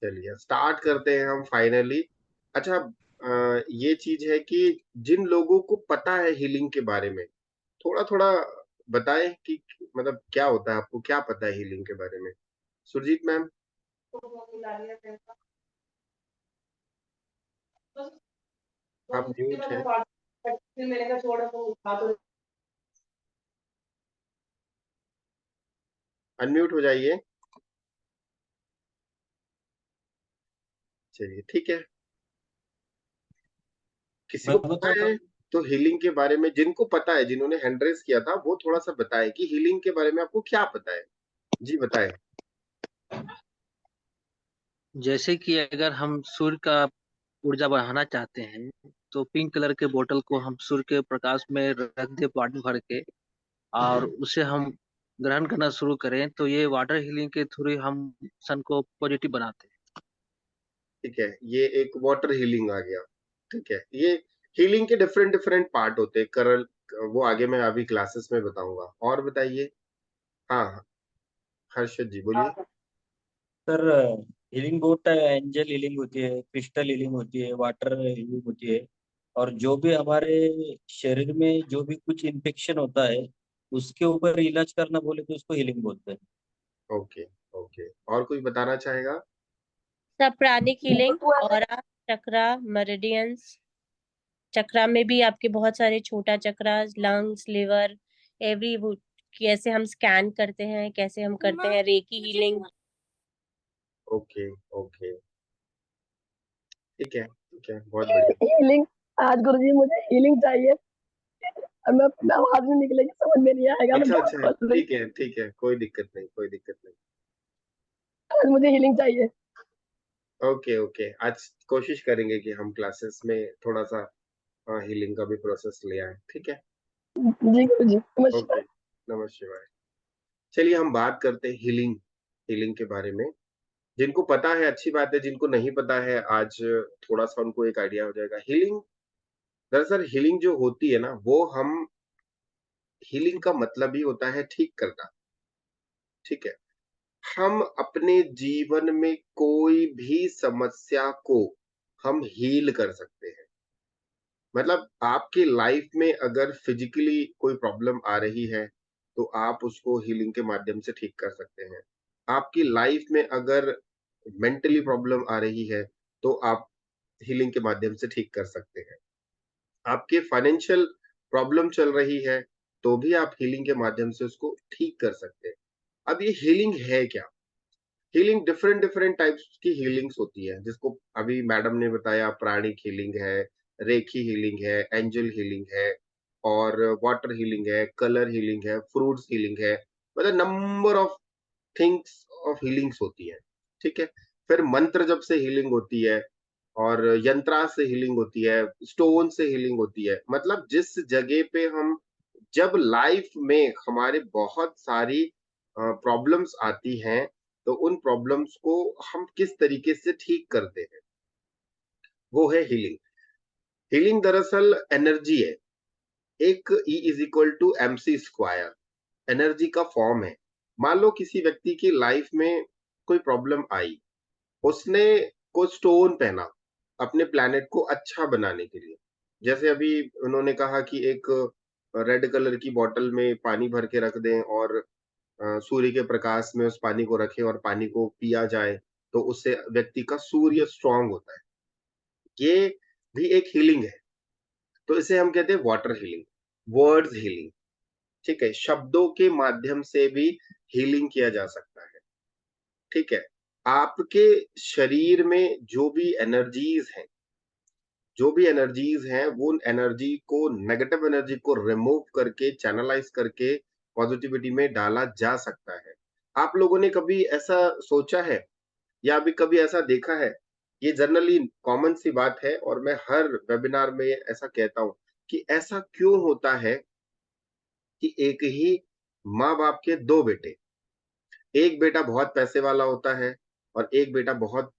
चलिए स्टार्ट करते हैं हम फाइनली। अच्छा, ये चीज है कि जिन लोगों को पता है हीलिंग के बारे में, थोड़ा थोड़ा बताएं कि मतलब क्या होता है, आपको क्या पता है हीलिंग के बारे में। सुरजीत मैम, आप म्यूट हैं। अनम्यूट हो जाइए। चलिए ठीक है, किसी मैं को पता बताता है हूँ। तो हीलिंग के बारे में, जिनको पता है, जिन्होंने हैंड रेस किया था, वो थोड़ा सा बताए कि हीलिंग के बारे में आपको क्या पता है। जी बताएं। जैसे कि अगर हम सूर्य का ऊर्जा बढ़ाना चाहते हैं, तो पिंक कलर के बोतल को हम सूर्य के प्रकाश में रख दे पानी भर के, और उसे हम ग्रहण करना शुरू करें, तो ये वाटर हीलिंग के थ्रू हम सन को पॉजिटिव बनाते हैं। ठीक है, ये एक वाटर हीलिंग आ गया। ठीक है, ये हीलिंग के डिफरेंट डिफरेंट पार्ट होते हैं करल, वो आगे मैं अभी क्लासेस में बताऊंगा। और बताइए। हाँ हाँ, हर्षद जी बोलिए। सर, हीलिंग बहुत एंजल हीलिंग होती है, क्रिस्टल हीलिंग होती है, वाटर हीलिंग होती है। और जो भी हमारे शरीर में जो भी कुछ इन्फेक्शन होता है, उसके ऊपर इलाज करना बोले तो उसको हीलिंग बोलते हैं। ओके ओके, और कोई बताना चाहेगा। सब प्राणिक हीलिंग, ऑरा, चक्रा, मेरिडियंस। चक्रा में भी आपके बहुत सारे छोटा चक्रा, लंग्स, लिवर, एवरी, कैसे हम स्कैन करते हैं, कैसे हम करते हैं रेकी हीलिंग। ओके ओके, ठीक है, बहुत बढ़िया। हीलिंग। आज गुरुजी मुझे हीलिंग चाहिए। अब मैं आवाज नहीं निकलेगी, समझ में नहीं आएगा, मैं अच्छा बहुत अच्छा, खोल रही। ठीक है, कोई दिक्कत नहीं, कोई दिक्कत नहीं। आज मुझे हीलिंग चाहिए। ओके ओके, आज कोशिश करेंगे कि हम क्लासेस में थोड़ा सा हीलिंग का भी प्रोसेस ले आए। ठीक है। जी गुरुजी, ओके, नमस्कार। नमः शिवाय। चलिए हम बात करते हैं हीलिंग, हीलिंग के बारे में। जिनको पता है अच्छी बात है, जिनको नहीं पता है आज थोड़ा सा उनको एक आइडिया हो जाएगा। हीलिंग, दरअसल हीलिंग जो होती है ना, वो हम, हीलिंग का मतलब ही होता है ठीक करना। ठीक है, हम अपने जीवन में कोई भी समस्या को हम हील कर सकते हैं। मतलब आपकी लाइफ में अगर फिजिकली कोई प्रॉब्लम आ रही है, तो आप उसको हीलिंग के माध्यम से ठीक कर सकते हैं। आपकी लाइफ में अगर मेंटली प्रॉब्लम आ रही है, तो आप हीलिंग के माध्यम से ठीक कर सकते हैं। आपके फाइनेंशियल प्रॉब्लम चल रही है, तो भी आप हीलिंग के माध्यम से उसको ठीक कर सकते हैं। अब ये हीलिंग है क्या? हीलिंग डिफरेंट डिफरेंट टाइप्स की हीलिंग्स होती है, जिसको अभी मैडम ने बताया, प्राणिक हीलिंग है, रेखी हीलिंग है, एंजल हीलिंग है, और वाटर हीलिंग है, कलर हीलिंग है, फ्रूट्स हीलिंग है। मतलब number of things of healings होती है। ठीक है, फिर मंत्र जब से हीलिंग होती है, और यंत्रा से हीलिंग होती है, स्टोन से हीलिंग होती है। मतलब जिस जगह पे हम, जब लाइफ में हमारे बहुत सारी प्रॉब्लम्स आती हैं, तो उन प्रॉब्लम्स को हम किस तरीके से ठीक करते हैं, वो है हीलिंग। हीलिंग दरअसल एनर्जी है, एक E is equal to M C square, energy का फॉर्म है। मान लो किसी व्यक्ति की लाइफ में कोई प्रॉब्लम आई, उसने को स्टोन पहना अपने प्लैनेट को अच्छा बनाने के लिए। जैसे अभी उन्होंने कहा कि एक रेड कलर की बॉटल में पानी भर के रख दें, और सूर्य के प्रकाश में उस पानी को रखें और पानी को पिया जाए, तो उससे व्यक्ति का सूर्य स्ट्रांग होता है। ये भी एक हीलिंग है। तो इसे हम कहते हैं वाटर हीलिंग, वर्ड्स हीलिंग। ठीक है, शब्दों के माध्यम से भी हीलिंग किया जा सकता है। ठीक है, आपके शरीर में जो भी एनर्जीज हैं, वो एनर्जी को, नेगेटिव एनर्जी को रिमूव करके, चैनलाइज करके पॉजिटिविटी में डाला जा सकता है। आप लोगों ने कभी ऐसा सोचा है, या अभी कभी ऐसा देखा है? ये जनरली कॉमन सी बात है, और मैं हर वेबिनार में ऐसा कहता हूं कि ऐसा क्यों होता है कि एक ही माँ बाप के दो बेटे, एक बेटा बहुत पैसे वाला होता है, और एक बेटा बहुत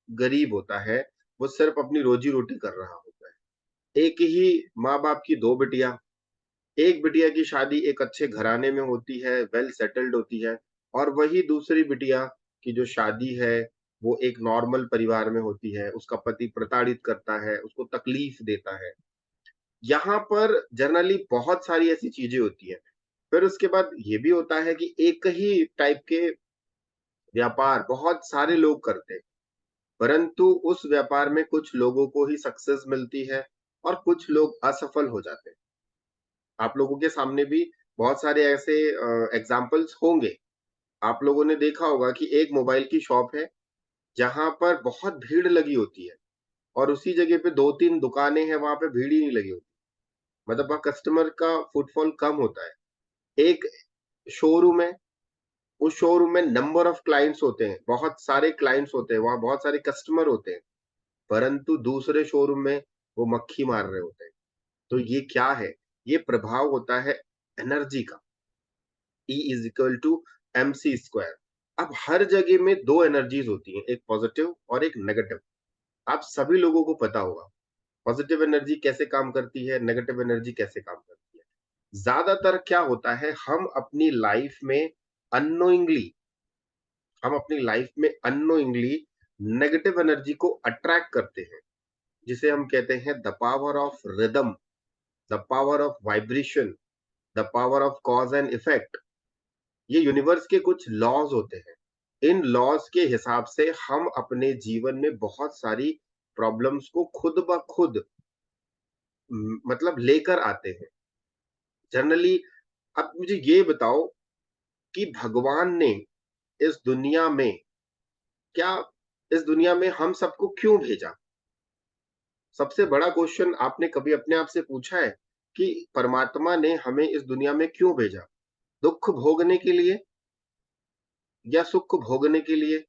गरीब होता है, वो सिर्फ अपनी रोजी रोटी कर रहा होता है। एक ही माँ बाप की दो बिटिया, एक बिटिया की शादी एक अच्छे घराने में होती है, वेल सेटल्ड होती है, और वही दूसरी बिटिया की जो शादी है, वो एक नॉर्मल परिवार में होती है, उसका पति प्रताड़ित करता है, उसको तकलीफ देता है। यहाँ पर जनरली बहुत सारी ऐसी चीजें होती हैं। फिर उसके बाद ये भी होता है कि एक ही टाइप के व्यापार बहुत सारे लोग करते हैं, परंतु उस व्यापार में कुछ लोगों को ही सक्सेस मिलती है और कुछ लोग असफल हो जाते हैं। आप लोगों के सामने भी बहुत सारे ऐसे एग्जाम्पल्स होंगे। आप लोगों ने देखा होगा कि एक मोबाइल की शॉप है, जहाँ पर बहुत भीड़ लगी होती है और उसी जगह पे 2-3 दुकानें हैं, वहाँ पे भीड़ ही नहीं लगी होती। मतलब वहाँ कस्टमर का फुटफॉल कम होता है। एक शोरूम है, उस शोरूम में नंबर ऑफ क्लाइंट्स होते हैं, बहुत सारे क्लाइंट्स होते हैं, वहाँ बहुत सारे कस्टमर होते हैं, परंतु दूसरे शोरूम में वो मक्खी मार रहे होते हैं। तो ये क्या है? ये प्रभाव होता है एनर्जी का। E is equal to MC square. अब हर जगह में 2 एनर्जीज होती हैं, एक पॉजिटिव और एक नेगेटिव। आप सभी लोगों को पता होगा, पॉजिटिव एनर्जी कैसे काम करती है, नेगेटिव एनर्जी कैसे काम करती है। ज्यादातर क्या होता है, हम अपनी लाइफ में अननोइंगली नेगेटिव एनर्जी को अट्रैक्ट करते हैं, जिसे हम कहते हैं the power of rhythm, the power of vibration, the power of cause and effect. ये यूनिवर्स के कुछ लॉज होते हैं। इन लॉज के हिसाब से हम अपने जीवन में बहुत सारी प्रॉब्लम्स को खुद ब खुद मतलब लेकर आते हैं। जनरली अब मुझे ये बताओ कि भगवान ने इस दुनिया में क्या इस दुनिया में हम सबको क्यों भेजा? सबसे बड़ा क्वेश्चन आपने कभी अपने आप से पूछा है कि परमात्मा ने हमें इस दुनिया में क्यों भेजा? दुख भोगने के लिए या सुख भोगने के लिए?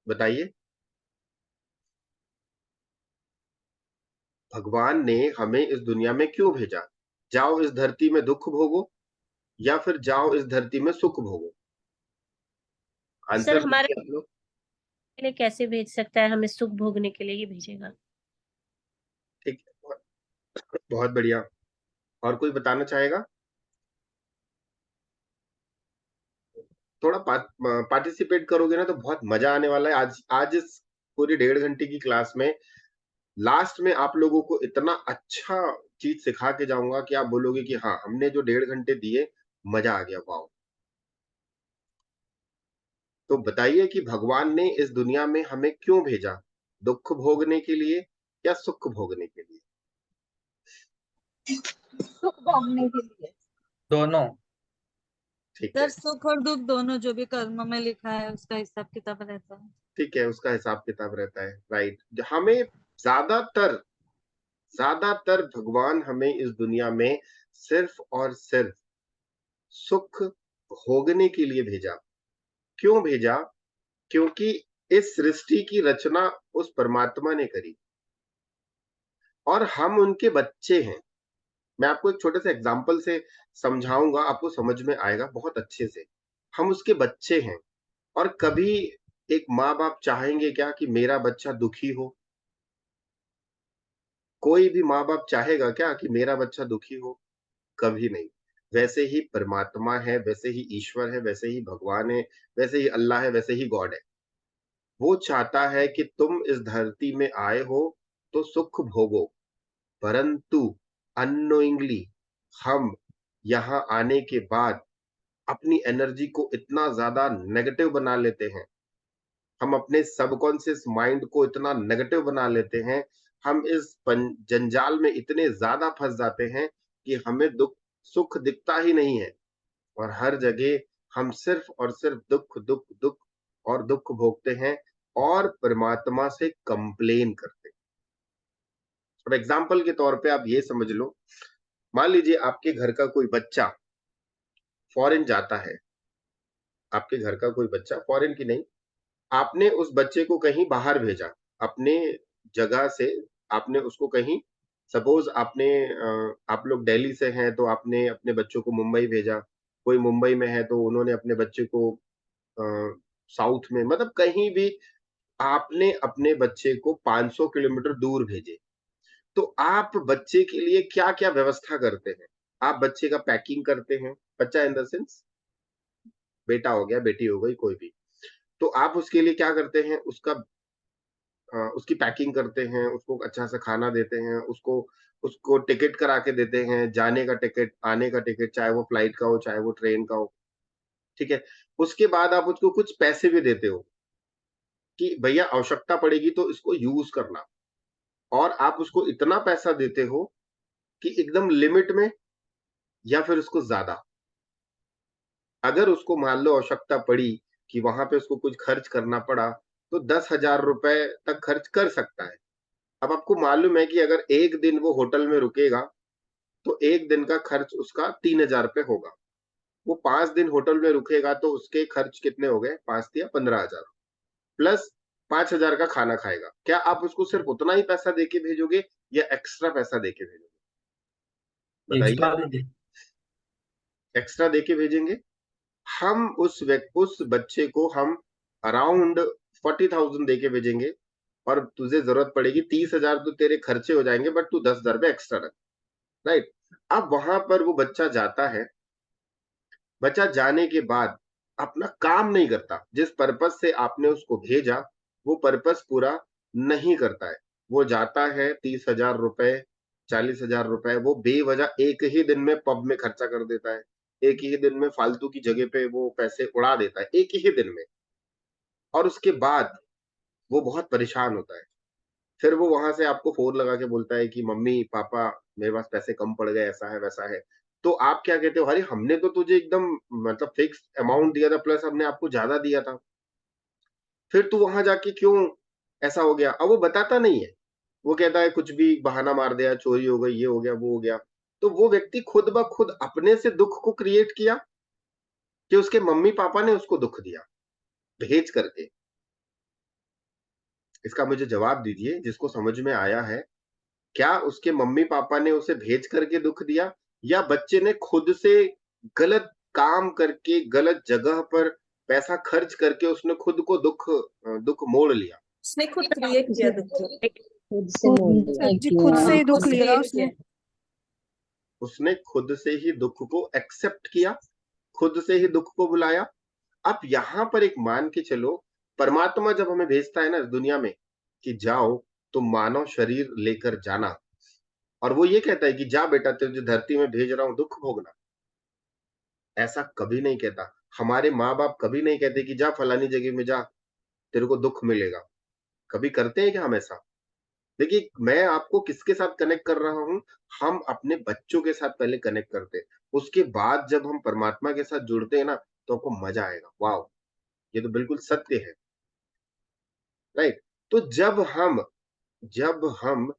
बताइए। भगवान ने हमें इस दुनिया में क्यों भेजा? जाओ इस धरती में दुख भोगो या फिर जाओ इस धरती में सुख भोगो? सर आंसर हमारे दीजिए आप लोग। लिए कैसे भेज सकता है? हमें सुख भोगने के लिए ही भेजेगा। ठीक है, बहुत बढ़िया। और कोई बताना चाहेगा? थोड़ा पार्टिसिपेट करोगे ना तो बहुत मजा आने वाला है। आज आज इस पूरी 1.5 घंटे की क्लास में लास्ट में आप लोगों को इतना अच्छा चीज सिखा के जाऊंगा कि आप बोलोगे कि हाँ, हमने जो 1.5 घंटे दिए, मजा आ गया, वाओ। तो बताइए कि भगवान ने इस दुनिया में हमें क्यों भेजा? दुख भोगने के लिए या सुख भोगने के लिए? सुख भोगने के लिए। दोनों। ठीक सर है, सुख और दुख दोनों जो भी कर्म में लिखा है उसका हिसाब किताब रहता है। ठीक है, उसका हिसाब किताब रहता है, राइट। हमें ज्यादातर ज्यादातर भगवान हमें इस दुनिया में सिर्फ और सिर्फ सुख भोगने के लिए भेजा। क्यों भेजा? क्योंकि इस सृष्टि की रचना उस परमात्मा ने करी और हम उनके बच्चे हैं। मैं आपको एक छोटे से एग्जांपल से समझाऊंगा, आपको समझ में आएगा बहुत अच्छे से। हम उसके बच्चे हैं और कभी एक माँ बाप चाहेंगे क्या कि मेरा बच्चा दुखी हो? कोई भी माँ बाप चाहेगा क्या कि मेरा बच्चा दुखी हो? कभी नहीं। वैसे ही परमात्मा है, वैसे ही ईश्वर है, वैसे ही भगवान है, वैसे ही अल्लाह है, वैसे ही गॉड है। वो चाहता है कि तुम इस धरती में आए हो तो सुख भोगो, परंतु अननोइंगली हम यहाँ आने के बाद अपनी एनर्जी को इतना ज्यादा नेगेटिव बना लेते हैं, हम अपने सबकॉन्शियस माइंड को इतना नेगेटिव बना लेते हैं, हम इस जंजाल में इतने ज्यादा फंस जाते हैं कि हमें दुख सुख दिखता ही नहीं है और हर जगह हम सिर्फ और सिर्फ दुख दुख दुख और दुख भोगते हैं और परमात्मा से कंप्लेन करते हैं। अब एग्जाम्पल के तौर पे आप ये समझ लो, मान लीजिए आपके घर का कोई बच्चा फॉरेन जाता है, आपके घर का कोई बच्चा फॉरेन की नहीं, आपने उस बच्चे को कहीं बाहर भेजा, अपने जगह से आपने उसको कहीं, सपोज आपने आप लोग दिल्ली से हैं तो आपने अपने बच्चों को मुंबई भेजा, कोई मुंबई में है तो उन्होंने अपने बच्चे को साउथ में, मतलब कहीं भी आपने अपने बच्चे को 500 किलोमीटर दूर भेजे। तो आप बच्चे के लिए क्या-क्या व्यवस्था करते हैं? आप बच्चे का पैकिंग करते हैं, बच्चा इन द सेंस बेटा हो गया, बेटी हो गई, कोई भी। तो आप उसके लिए क्या करते हैं, उसकी पैकिंग करते हैं, उसको अच्छा सा खाना देते हैं, उसको टिकट करा के देते हैं, जाने का टिकट, आने का टिकट, चाहे वो फ्लाइट का हो, चाहे वो ट्रेन का हो, ठीक है? उसके बाद आप उसको कुछ पैसे भी देते हो कि भैया आवश्यकता पड़ेगी तो इसको यूज़ करना, और आप उसको इतना पैसा देते हो कि एकदम लिमिट में या फिर उसको ज़्यादा। अगर उसको मान लो आवश्यकता पड़ी कि वहाँ पे उसको कुछ खर्च करना पड़ा, तो 10,000 रुपए तक खर्च कर सकता है। अब आपको मालूम है कि अगर 1 दिन वो होटल में रुकेगा, तो 1 दिन का खर्च उसका 3,000 रुपए होगा। वो 5 दिन होटल में रुकेगा तो उसके खर्च कितने हो गए? 5 तिया 15,000 प्लस 5,000 का खाना खाएगा। क्या आप उसको सिर्फ उतना ही पैसा देके भेजोगे या एक्स्ट्रा पैसा देके भेजोगे? बताइए। एक्स्ट्रा दे। एक्स्ट्रा देके भेजेंगे। हम उस बच्चे को हम अराउंड 40,000 देके भेजेंगे, और तुझे जरूरत पड़ेगी 30,000 तो तेरे खर्चे हो जाएंगे, बट तू 10,000 रुपए एक्स्ट्रा रख। राइट? अब वहां पर वो बच्चा जाता है, बच्चा जाने के बाद अपना काम नहीं करता, जिस पर्पस से आपने उसको भेजा वो पर्पस पूरा नहीं करता है। वो जाता है 30,000 रुपए, 40,000 रुपए वो बेवजह एक ही दिन में पब में खर्चा कर देता है, एक ही दिन में फालतू की जगह पे वो पैसे उड़ा देता है, एक ही दिन में। और उसके बाद वो बहुत परेशान होता है। फिर वो वहां से आपको फोन लगा के बोलता है कि मम्मी पापा मेरे पास पैसे कम पड़ गए, ऐसा है वैसा है। तो आप क्या कहते हो, अरे हमने तो तुझे एकदम मतलब फिक्स अमाउंट दिया था, प्लस हमने आपको ज्यादा दिया था, फिर तू वहां जाके क्यों ऐसा हो गया? अब वो बताता नहीं है, वो कहता है कुछ भी बहाना मार दिया, चोरी हो गई, ये हो गया, वो हो गया। तो वो व्यक्ति खुद ब खुद अपने से दुख को क्रिएट किया कि उसके मम्मी पापा ने उसको दुख दिया भेज करके? इसका मुझे जवाब दीजिए, जिसको समझ में आया है। क्या उसके मम्मी पापा ने उसे भेज करके दुख दिया, या बच्चे ने खुद से गलत काम करके गलत जगह पर पैसा खर्च करके उसने खुद को दुख मोड़ लिया? उसने खुद क्रिएट किया दुख को। खुद से मोड़ लिया। जी खुद से ही दुख लिया उसने। उसने खुद से ही दुख को एक्सेप्ट किया, खुद से ही दुख को बुलाया। अब यहां पर एक मान के चलो, परमात्मा जब हमें भेजता है ना इस दुनिया में कि जाओ, तो मानव शरीर लेकर जाना, और वो ये कहता है कि जा बेटा, तुझे धरती में भेज रहा हूं दुख भोगना, ऐसा कभी नहीं कहता। हमारे माँ बाप कभी नहीं कहते कि जा फलानी जगह में जा, तेरे को दुख मिलेगा। कभी करते हैं क्या हम ऐसा? देखिए, मैं आपको किसके साथ कनेक्ट कर रहा हूं, हम अपने बच्चों के साथ पहले कनेक्ट करते हैं, उसके बाद जब हम परमात्मा के साथ जुड़ते हैं ना, तो आपको मजा आएगा। वाओ, ये तो बिल्कुल सत्य है। राइट? तो जब हम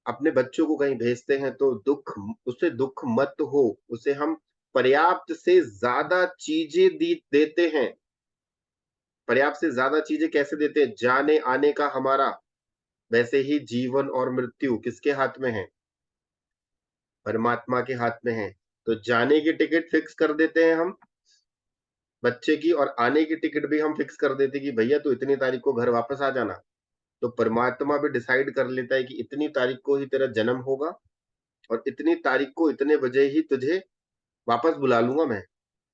अपने बच्चों को कहीं भेजते हैं तो उसे दुख मत हो, उसे हम पर्याप्त से ज्यादा चीजें देते हैं। पर्याप्त से ज्यादा चीजें कैसे देते हैं? जाने आने का हमारा। वैसे ही जीवन और मृत्यु किसके हाथ में है? परमात्मा के हाथ में है। तो जाने की टिकट फिक्स कर देते हैं हम बच्चे की, और आने की टिकट भी हम फिक्स कर देते हैं कि भैया तू इतनी तारीख को घर वापस आ जाना। तो परमात्मा भी डिसाइड कर लेता है कि इतनी तारीख को ही तेरा जन्म होगा, और इतनी तारीख को इतने बजे ही तुझे वापस बुला लूंगा मैं।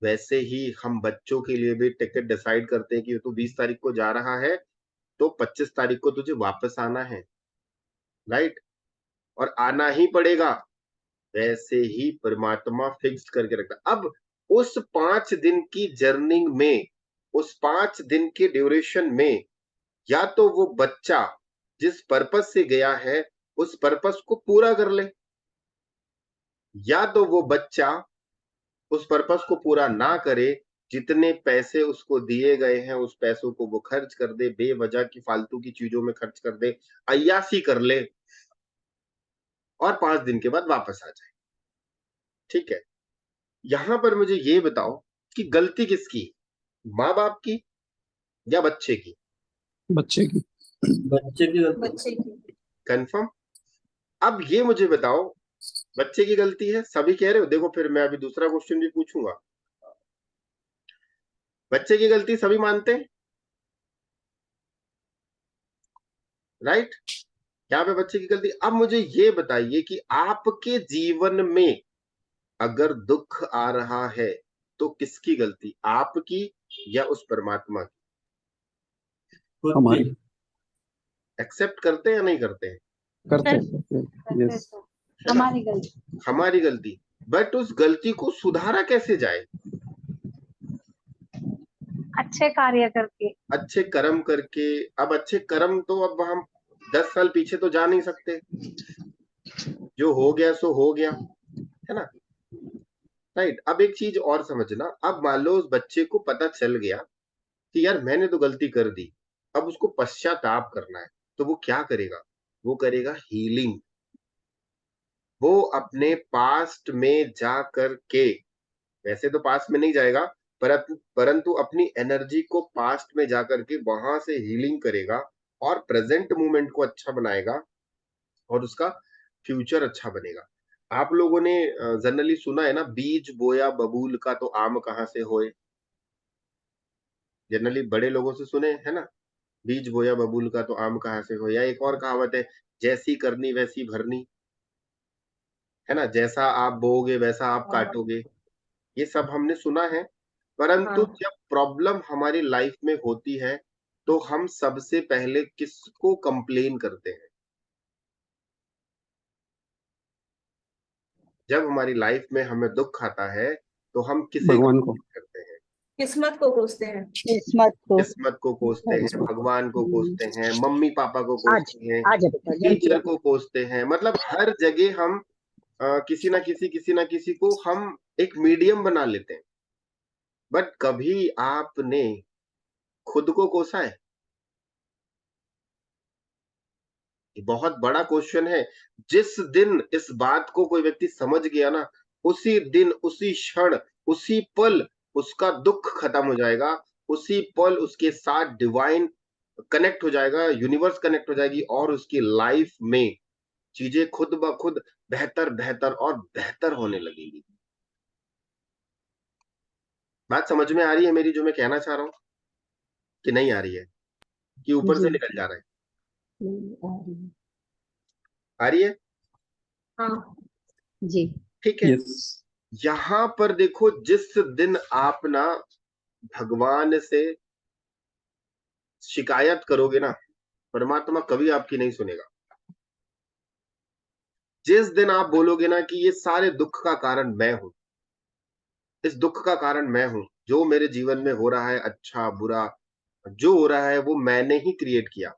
वैसे ही हम बच्चों के लिए भी टिकट डिसाइड करते हैं कि तू 20 तारीख को जा रहा है, तो 25 तारीख को तुझे वापस आना है। राइट? और आना ही पड़ेगा। वैसे ही परमात्मा फिक्स करके रखता। अब उस 5 दिन की जर्नी में, उस 5 दिन के ड्यूरेशन में, या तो वो बच्चा जिस पर्पस से गया है उस पर्पस को पूरा कर ले, या तो वो बच्चा उस पर्पस को पूरा ना करे, जितने पैसे उसको दिए गए हैं उस पैसों को वो खर्च कर दे, बेवजह की फालतू की चीजों में खर्च कर दे, अय्यासी कर ले, और 5 दिन के बाद वापस आ जाए। ठीक है? यहां पर मुझे ये बताओ कि गलती किसकी, माँ बाप की या बच्चे की? बच्चे की। बच्चे की गलती। बच्चे की। कंफर्म? अब ये मुझे बताओ, बच्चे की गलती है, सभी कह रहे हो? देखो, फिर मैं अभी दूसरा क्वेश्चन भी पूछूंगा। बच्चे की गलती सभी मानते हैं? राइट? यहाँ पे बच्चे की गलती। अब मुझे ये बताइए कि आपके जीवन में अगर दुख आ रहा है तो किसकी गलती, आपकी या उस परमात्मा की? खुद हमारी की एक्सेप्ट करते हैं या नहीं करते हैं? करते हैं यस है ना? हमारी गलती, बट उस गलती को सुधारा कैसे जाए? अच्छे कार्य करके। अच्छे कर्म करके। अब अच्छे कर्म तो अब हम 10 साल पीछे तो जा नहीं सकते, जो हो गया सो हो गया, है ना? राइट। अब एक चीज और समझना, अब मान लो उस बच्चे को पता चल गया कि यार मैंने तो गलती कर दी, अब उसको पश्चाताप करना है, तो वो क्या करेगा? वो करेगा हीलिंग। वो अपने पास्ट में जा कर के, वैसे तो पास्ट में नहीं जाएगा, परंतु अपनी एनर्जी को पास्ट में जाकर के वहां से हीलिंग करेगा और प्रेजेंट मोमेंट को अच्छा बनाएगा और उसका फ्यूचर अच्छा बनेगा। आप लोगों ने जनरली सुना है ना, बीज बोया बबूल का तो आम कहाँ से होए? जनरली बड़े लोगों से सुने है ना, बीज बोया बबूल का तो आम कहाँ से होए। या एक और कहावत है, जैसी करनी वैसी भरनी, है ना? जैसा आप बोओगे वैसा आप काटोगे। ये सब हमने सुना है, परंतु जब प्रॉब्लम हमारी लाइफ में होती है तो हम सबसे पहले किसको कंप्लेन करते हैं? जब हमारी लाइफ में हमें दुख आता है तो हम किसे भगवान को complain करते हैं? किस्मत को कोसते हैं। किस्मत को कोसते हैं, भगवान को कोसते हैं, मम्मी पापा को कोसते हैं, टीचर को कोसते हैं। मतलब हर जगह हम किसी ना किसी को हम एक मीडियम बना लेते हैं। बट कभी आपने खुद को कोसा है? ये बहुत बड़ा क्वेश्चन है। जिस दिन इस बात को कोई व्यक्ति समझ गया ना, उसी दिन, उसी क्षण, उसी पल उसका दुख खत्म हो जाएगा। उसी पल उसके साथ डिवाइन कनेक्ट हो जाएगा, यूनिवर्स कनेक्ट हो जाएगी और उसकी लाइफ में चीजें खुद ब खुद बेहतर बेहतर और बेहतर होने लगेगी। बात समझ में आ रही है मेरी, जो मैं कहना चाह रहा हूं, कि नहीं आ रही है, कि ऊपर से निकल जा रहा है? आ रही है? हाँ जी ठीक है। यस यहां पर देखो, जिस दिन आप ना भगवान से शिकायत करोगे ना, परमात्मा कभी आपकी नहीं सुनेगा। जिस दिन आप बोलोगे ना कि ये सारे दुख का कारण मैं हूं, इस दुख का कारण मैं हूं, जो मेरे जीवन में हो रहा है, अच्छा बुरा जो हो रहा है वो मैंने ही क्रिएट किया।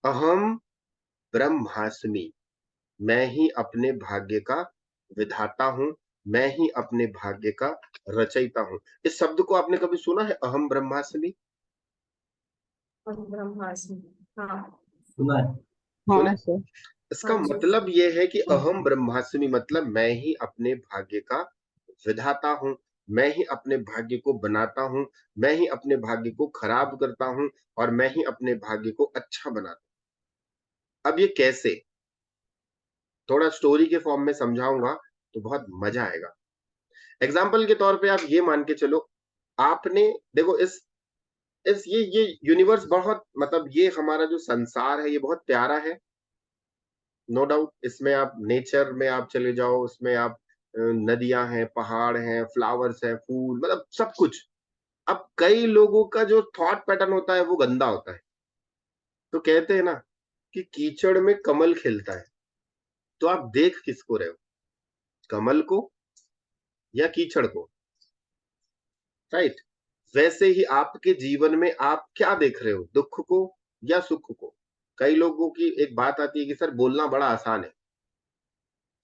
अहम ब्रह्मास्मि, मैं ही अपने भाग्य का विधाता हूं, मैं ही अपने भाग्य का रचयिता हूं। इस शब्द को आपने कभी सुना है, अहम ब्रह्मास्मि? ब्रह्मास्मि। हाँ सुना है। सुने? हाँ सर इसका हाँ जी। मतलब यह है कि अहम ब्रह्मास्मि मतलब मैं ही अपने भाग्य का विधाता हूं, मैं ही अपने भाग्य को बनाता हूं, मैं ही अपने भाग्य को खराब करता हूं और मैं ही अपने भाग्य को अच्छा बनाता हूं। अब ये कैसे? थोड़ा स्टोरी के फॉर्म में समझाऊंगा तो बहुत मजा आएगा। एग्जाम्पल के तौर पे आप ये मान के चलो, आपने देखो इस ये यूनिवर्स बहुत, मतलब ये हमारा जो संसार है ये बहुत प्यारा है, नो डाउट। इसमें आप नेचर में आप चले जाओ, उसमें आप नदियां हैं, पहाड़ हैं, फ्लावर्स हैं, फूल, मतलब सब कुछ। अब कई लोगों का जो थॉट पैटर्न होता है वो गंदा होता है। तो कहते हैं ना कि कीचड़ में कमल खिलता है, तो आप देख किसको रहे हो, कमल को या कीचड़ को? राइट। वैसे ही आपके जीवन में आप क्या देख रहे हो, दुख को या सुख को? कई लोगों की एक बात आती है कि सर बोलना बड़ा आसान है,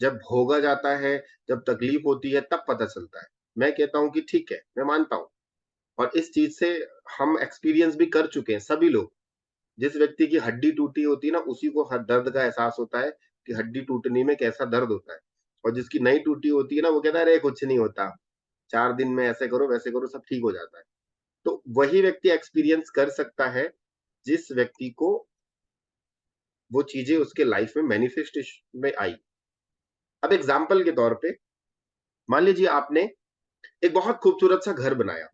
जब भोगा जाता है, जब तकलीफ होती है तब पता चलता है। मैं कहता हूं कि ठीक है, मैं मानता हूं, और इस चीज से हम एक्सपीरियंस भी कर चुके हैं सभी लोग। जिस व्यक्ति की हड्डी टूटी होती है ना, उसी को हर दर्द का एहसास होता है कि हड्डी टूटने में कैसा दर्द होता है। और जिसकी नहीं टूटी होती है ना, वो कहता है अरे कुछ नहीं होता, 4 दिन में ऐसे करो वैसे करो सब ठीक हो जाता है। तो वही व्यक्ति एक्सपीरियंस कर सकता है जिस व्यक्ति को वो चीजें उसके लाइफ में मैनिफेस्टेशन में आई। अब एग्जाम्पल के तौर पे मान लीजिए आपने एक बहुत खूबसूरत सा घर बनाया,